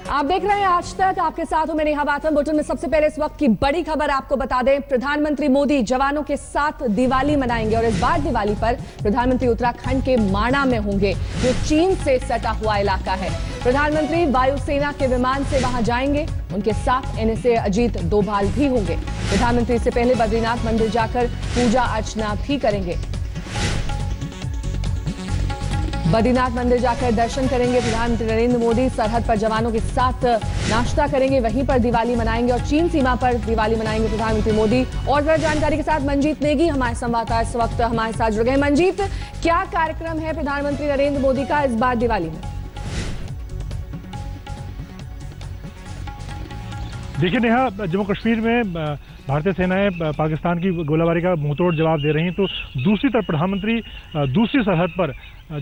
आप देख रहे हैं आज तक, आपके साथ हूं मैं नेहा बाथम। बुलेटिन में सबसे पहले इस वक्त की बड़ी खबर आपको बता दें, प्रधानमंत्री मोदी जवानों के साथ दिवाली मनाएंगे और इस बार दिवाली पर प्रधानमंत्री उत्तराखंड के माणा में होंगे, जो चीन से सटा हुआ इलाका है। प्रधानमंत्री वायुसेना के विमान से वहां जाएंगे, उनके साथ एनएसए अजीत डोभाल भी होंगे। प्रधानमंत्री इससे पहले बद्रीनाथ मंदिर जाकर पूजा अर्चना भी करेंगे। बद्रीनाथ मंदिर जाकर दर्शन करेंगे प्रधानमंत्री नरेंद्र मोदी। सरहद पर जवानों के साथ नाश्ता करेंगे, वहीं पर दिवाली मनाएंगे और चीन सीमा पर दिवाली मनाएंगे प्रधानमंत्री मोदी। और ज्यादा जानकारी के साथ मंजीत नेगी हमारे संवाददाता इस वक्त हमारे साथ जुड़ गए। मंजीत, क्या कार्यक्रम है प्रधानमंत्री नरेंद्र मोदी का इस बार दिवाली में? देखिए नेहा, जम्मू कश्मीर में भारतीय सेनाएं पाकिस्तान की गोलाबारी का मुंहतोड़ जवाब दे रही हैं, तो दूसरी तरफ प्रधानमंत्री दूसरी सरहद पर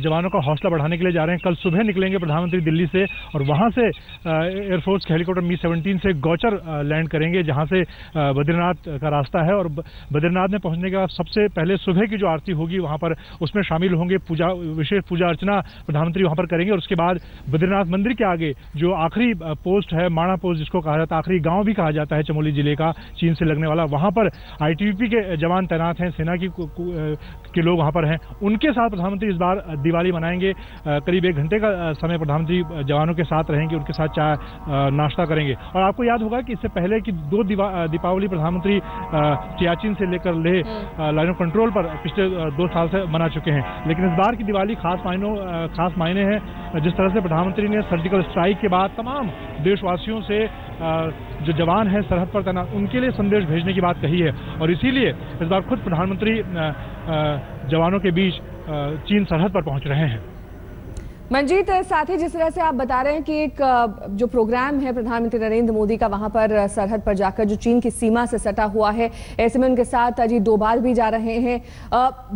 जवानों का हौसला बढ़ाने के लिए जा रहे हैं। कल सुबह निकलेंगे प्रधानमंत्री दिल्ली से और वहां से एयरफोर्स के हेलीकॉप्टर मी-17 से गौचर लैंड करेंगे, जहां से बद्रीनाथ का रास्ता है। और बद्रीनाथ में पहुंचने के बाद सबसे पहले सुबह की जो आरती होगी वहां पर उसमें शामिल होंगे। विशेष पूजा अर्चना प्रधानमंत्री वहां पर करेंगे और उसके बाद बद्रीनाथ मंदिर के आगे जो आखिरी पोस्ट है, माणा पोस्ट जिसको कहा जाता है, आखिरी गाँव भी कहा जाता है चमोली जिले का, चीन से लगने वाला, वहां पर ITBP के जवान तैनात हैं, सेना के लोग वहां पर हैं। उनके साथ प्रधानमंत्री इस बार दिवाली मनाएंगे। करीब 1 घंटे का समय प्रधानमंत्री जवानों के साथ रहेंगे, उनके साथ चाय नाश्ता करेंगे। और आपको याद होगा कि इससे पहले कि 2 दीपावली प्रधानमंत्री सियाचिन से लेकर लेह लाइन ऑफ कंट्रोल पर पिछले 2 साल से मना चुके हैं। लेकिन इस बार की दिवाली खास मायने हैं। जिस तरह से प्रधानमंत्री ने सर्जिकल स्ट्राइक के बाद तमाम देशवासियों से जो जवान हैं सरहद पर तैनात, उनके लिए संदेश भेजने की बात कही है और इसीलिए इस बार खुद प्रधानमंत्री जवानों के बीच चीन सरहद पर पहुंच रहे हैं। मंजीत, साथ ही जिस तरह से आप बता रहे हैं कि एक जो प्रोग्राम है प्रधानमंत्री नरेंद्र मोदी का वहां पर सरहद पर जाकर जो चीन की सीमा से सटा हुआ है, ऐसे में उनके साथ अजीत डोभाल भी जा रहे हैं।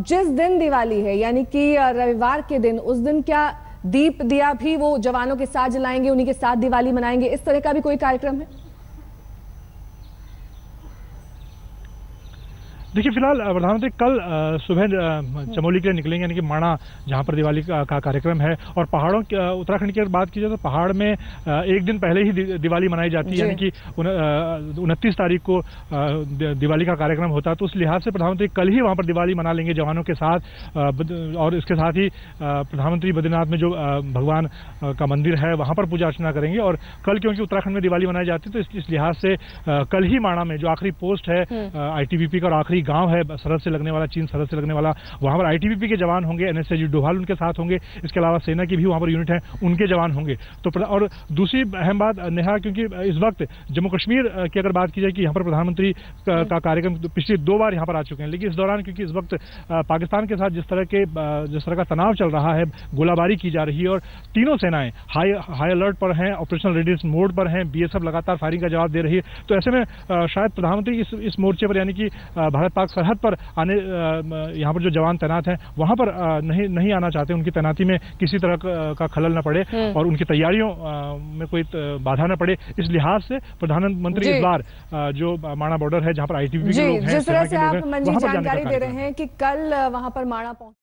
जिस दिन दिवाली है यानी कि रविवार के दिन, उस दिन क्या दीप दिया भी वो जवानों के साथ जलाएंगे, उन्हीं के साथ दिवाली मनाएंगे, इस तरह का भी कोई कार्यक्रम है? देखिए, फिलहाल प्रधानमंत्री कल सुबह चमोली के लिए निकलेंगे, यानी कि माणा जहां पर दिवाली का कार्यक्रम है। और पहाड़ों उत्तराखंड की अगर बात की जाए तो पहाड़ में 1 दिन पहले ही दिवाली मनाई जाती है, यानी कि 29 तारीख को दिवाली का कार्यक्रम होता है। तो उस लिहाज से प्रधानमंत्री कल ही वहां पर दिवाली मना लेंगे जवानों के साथ। और इसके साथ ही प्रधानमंत्री बद्रीनाथ में जो भगवान का मंदिर है वहां पर पूजा अर्चना करेंगे। और कल क्योंकि उत्तराखंड में दिवाली मनाई जाती है, तो इस लिहाज से कल ही माणा में जो आखिरी पोस्ट है ITBP का और आखिरी गांव है सरहद से लगने वाला, चीन सरहद से लगने वाला, वहां पर ITBP के जवान होंगे, एनएसए अजीत डोभाल उनके साथ होंगे। इसके अलावा सेना की भी वहां पर यूनिट है, उनके जवान होंगे। तो और दूसरी अहम बात नेहा, क्योंकि इस वक्त जम्मू कश्मीर की अगर बात की जाए कि यहाँ पर प्रधानमंत्री का कार्यक्रम पिछली 2 बार यहाँ पर आ चुके हैं, लेकिन इस दौरान क्योंकि इस वक्त पाकिस्तान के साथ जिस तरह का तनाव चल रहा है, गोलाबारी की जा रही है और तीनों सेनाएं हाई अलर्ट पर हैं, ऑपरेशनल रेडियस मोड पर हैं, BSF लगातार फायरिंग का जवाब दे रही है। तो ऐसे में शायद प्रधानमंत्री इस मोर्चे पर, यानी कि भारत पाक सरहद पर आने, यहाँ पर जो जवान तैनात हैं वहां पर नहीं आना चाहते, उनकी तैनाती में किसी तरह का खलल न पड़े और उनकी तैयारियों में कोई बाधा न पड़े। इस लिहाज से प्रधानमंत्री इस बार जो माणा बॉर्डर है जहां पर ITBP के लोग हैं, जिस तरह से आप मंजीत जानकारी दे रहे हैं कि कल वहां पर माणा पहुंच